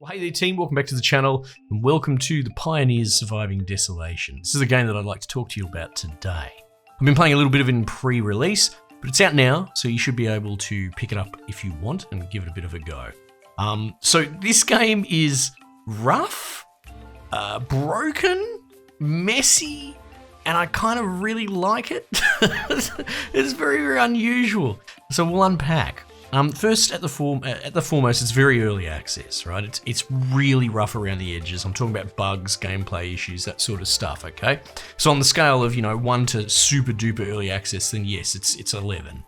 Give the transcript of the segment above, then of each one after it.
Well, hey there team, welcome back to the channel and welcome to the Pioneers Surviving Desolation. This is a game that I'd like to talk to you about today. I've been playing a little bit of it in pre-release, but it's out now, so you should be able to pick it up if you want and give it a bit of a go. So this game is rough, broken, messy, and I kind of really like it. It's very, very unusual. So we'll unpack. First, at the foremost, it's very early access, right? It's really rough around the edges. I'm talking about bugs, gameplay issues, that sort of stuff, okay? So on the scale of, 1 to super duper early access, then yes, it's 11.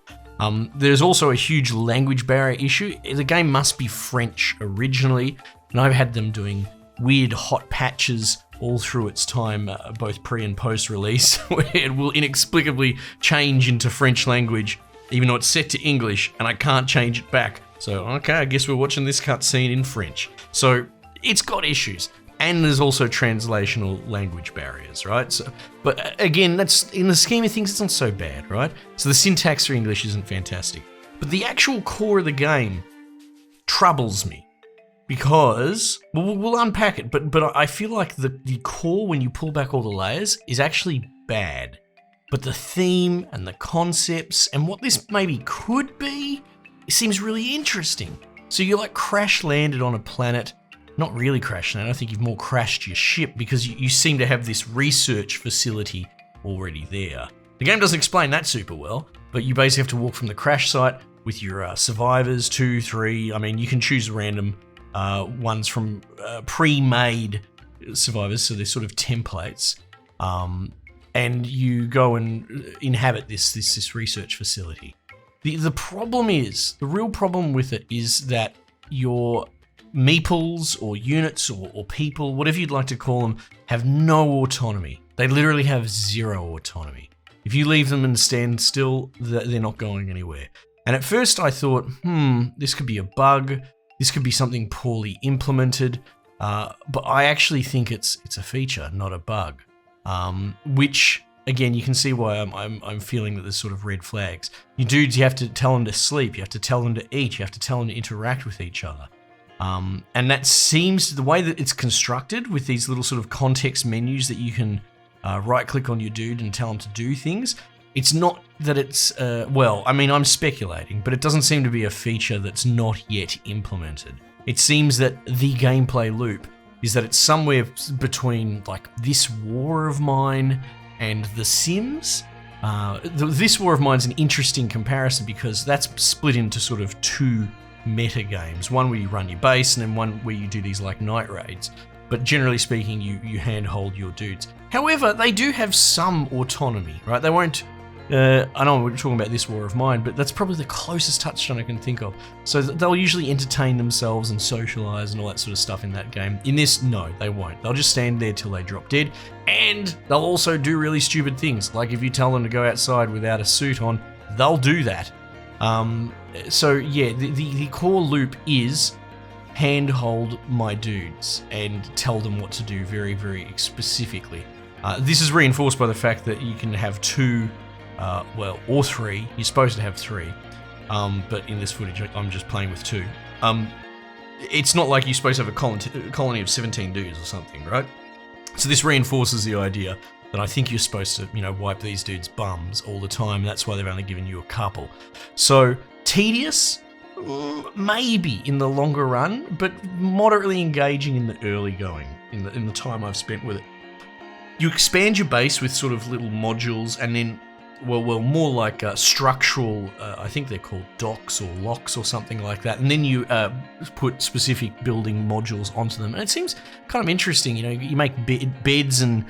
There's also a huge language barrier issue. The game must be French originally, and I've had them doing weird hot patches all through its time, both pre and post release, where it will inexplicably change into French language even though it's set to English and I can't change it back. So, okay, I guess we're watching this cutscene in French. So, it's got issues. And there's also translational language barriers, right? So, but again, that's in the scheme of things, it's not so bad, right? So the syntax for English isn't fantastic. But the actual core of the game troubles me. Because, we'll unpack it, but I feel like the core, when you pull back all the layers, is actually bad. But the theme and the concepts and what this maybe could be, it seems really interesting. So you're like crash landed on a planet, not really crash landed, I think you've more crashed your ship because you seem to have this research facility already there. The game doesn't explain that super well, but you basically have to walk from the crash site with your survivors, 2, 3, I mean you can choose random ones from pre-made survivors, so they're sort of templates. And you go and inhabit this research facility. The problem is, the real problem with it is that your meeples or units or people, whatever you'd like to call them, have no autonomy. They literally have zero autonomy. If you leave them and stand still, they're not going anywhere. And at first I thought, this could be a bug, this could be something poorly implemented, but I actually think it's a feature, not a bug. Which, again, you can see why I'm feeling that there's sort of red flags. You dudes, you have to tell them to sleep, you have to tell them to eat, you have to tell them to interact with each other. And that seems, the way that it's constructed with these little sort of context menus that you can right-click on your dude and tell them to do things, it's not that it's, I'm speculating, but it doesn't seem to be a feature that's not yet implemented. It seems that the gameplay loop is that it's somewhere between like This War of Mine and The Sims. This War of Mine's an interesting comparison because that's split into sort of 2 meta games. One where you run your base and then one where you do these like night raids. But generally speaking, you handhold your dudes. However, they do have some autonomy, right? They won't, I know we're talking about This War of Mine, but that's probably the closest touchstone I can think of. So they'll usually entertain themselves and socialize and all that sort of stuff in that game. In this, no, they won't. They'll just stand there till they drop dead, and they'll also do really stupid things. Like if you tell them to go outside without a suit on, they'll do that. So yeah, the core loop is handhold my dudes and tell them what to do very, very specifically. This is reinforced by the fact that you can have 2 or 3. You're supposed to have 3, but in this footage I'm just playing with 2. It's not like you're supposed to have a colony of 17 dudes or something, right? So this reinforces the idea that I think you're supposed to, wipe these dudes' bums all the time. That's why they've only given you a couple. So tedious, maybe in the longer run, but moderately engaging in the early going, in the time I've spent with it. You expand your base with sort of little modules and then more like structural, I think they're called docks or locks or something like that. And then you put specific building modules onto them. And it seems kind of interesting, you make beds and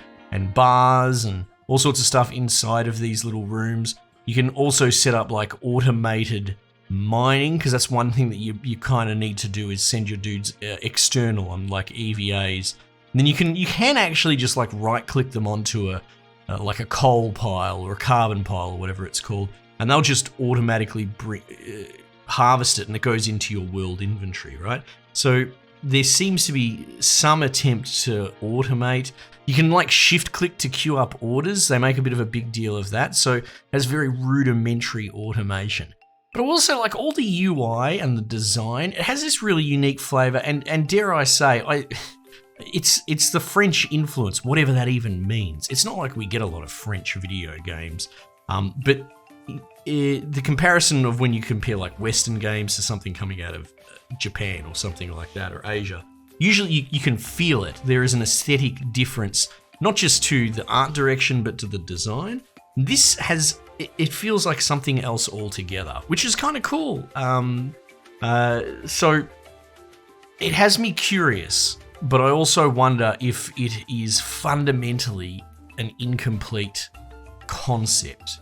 bars and all sorts of stuff inside of these little rooms. You can also set up like automated mining, because that's one thing that you kind of need to do is send your dudes external on like EVAs. And then you can actually just like right click them onto like a coal pile or a carbon pile or whatever it's called, and they'll just automatically harvest it and it goes into your world inventory, right? So there seems to be some attempt to automate. You can like shift click to queue up orders. They make a bit of a big deal of that. So it has very rudimentary automation. But also, like, all the UI and the design, it has this really unique flavor, and dare I say, it's the French influence, whatever that even means. It's not like we get a lot of French video games, but the comparison of when you compare like Western games to something coming out of Japan or something like that, or Asia, usually you can feel it. There is an aesthetic difference, not just to the art direction, but to the design. This has, it feels like something else altogether, which is kind of cool. So it has me curious, but I also wonder if it is fundamentally an incomplete concept.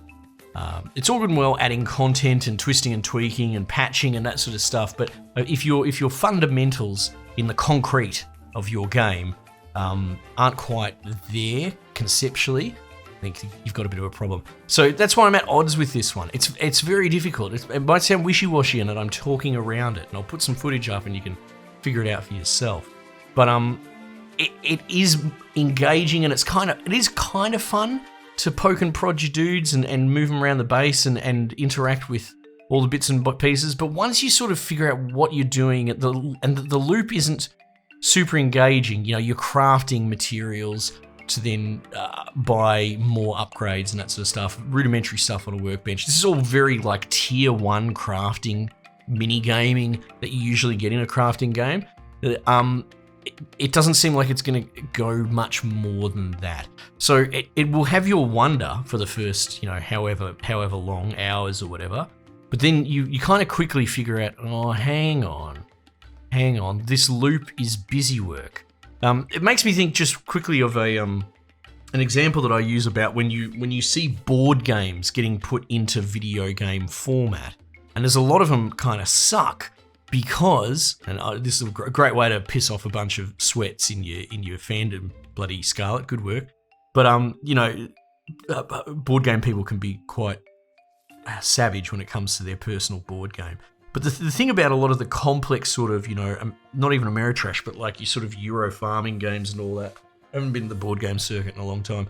It's all good and well adding content and twisting and tweaking and patching and that sort of stuff, but if your fundamentals in the concrete of your game aren't quite there conceptually, I think you've got a bit of a problem. So that's why I'm at odds with this one. It's very difficult. It might sound wishy-washy in that I'm talking around it, and I'll put some footage up and you can figure it out for yourself. But it is engaging, and it is kind of fun to poke and prod your dudes and move them around the base and interact with all the bits and pieces. But once you sort of figure out what you're doing, the loop isn't super engaging. You know, you're crafting materials to then buy more upgrades and that sort of stuff, rudimentary stuff on a workbench. This is all very like tier 1 crafting, mini gaming that you usually get in a crafting game. It doesn't seem like it's going to go much more than that. So it will have your wonder for the first, however long, hours or whatever. But then you kind of quickly figure out, oh, hang on, this loop is busy work. It makes me think just quickly of an example that I use about when you see board games getting put into video game format, and there's a lot of them kind of suck. Because, and this is a great way to piss off a bunch of sweats in your fandom, bloody Scarlet, good work. But board game people can be quite savage when it comes to their personal board game. But the thing about a lot of the complex sort of, not even Ameritrash, but like your sort of Euro farming games and all that, I haven't been to the board game circuit in a long time,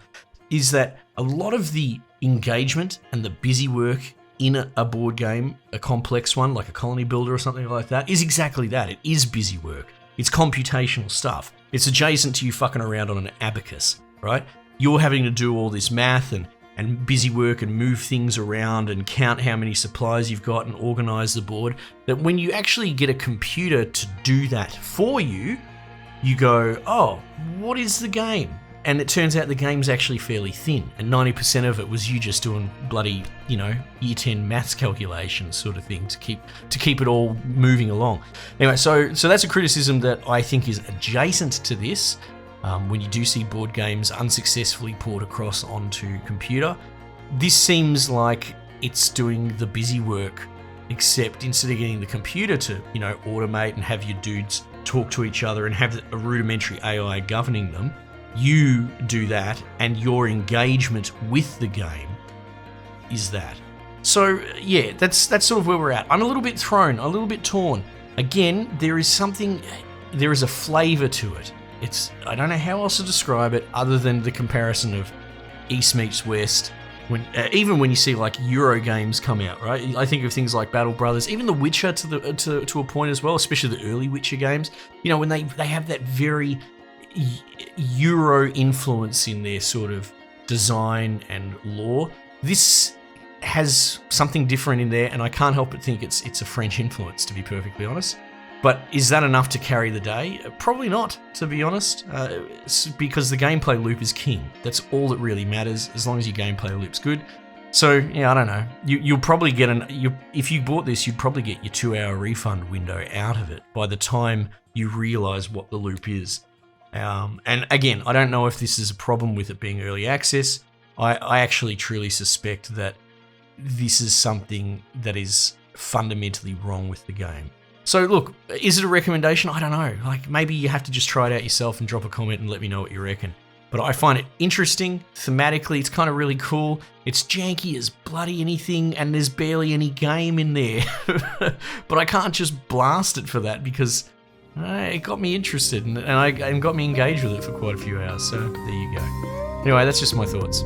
is that a lot of the engagement and the busy work in a board game, a complex one, like a colony builder or something like that, is exactly that. It is busy work. It's computational stuff. It's adjacent to you fucking around on an abacus, right? You're having to do all this math and busy work and move things around and count how many supplies you've got and organize the board. That when you actually get a computer to do that for you, you go, oh, what is the game? And it turns out the game's actually fairly thin, and 90% of it was you just doing bloody, year 10 maths calculations sort of thing to keep it all moving along. Anyway, so that's a criticism that I think is adjacent to this. When you do see board games unsuccessfully poured across onto computer, this seems like it's doing the busy work, except instead of getting the computer to, automate and have your dudes talk to each other and have a rudimentary AI governing them, you do that, and your engagement with the game is that. So yeah, that's sort of where we're at. I'm a little bit thrown, a little bit torn. Again, there is a flavour to it. I don't know how else to describe it other than the comparison of East meets West. Even when you see like Euro games come out, right? I think of things like Battle Brothers, even The Witcher to a point as well, especially the early Witcher games. When they have that very Euro influence in their sort of design and lore. This has something different in there, and I can't help but think it's a French influence, to be perfectly honest. But is that enough to carry the day? Probably not, to be honest, because the gameplay loop is king. That's all that really matters, as long as your gameplay loop's good. So, yeah, I don't know. You'll probably get if you bought this, you'd probably get your 2-hour refund window out of it by the time you realise what the loop is. And again, I don't know if this is a problem with it being early access. I actually truly suspect that this is something that is fundamentally wrong with the game. So look, is it a recommendation? I don't know. Like, maybe you have to just try it out yourself and drop a comment and let me know what you reckon. But I find it interesting. Thematically, it's kind of really cool. It's janky as bloody anything, and there's barely any game in there. But I can't just blast it for that, because it got me interested and got me engaged with it for quite a few hours. So there you go. Anyway, that's just my thoughts.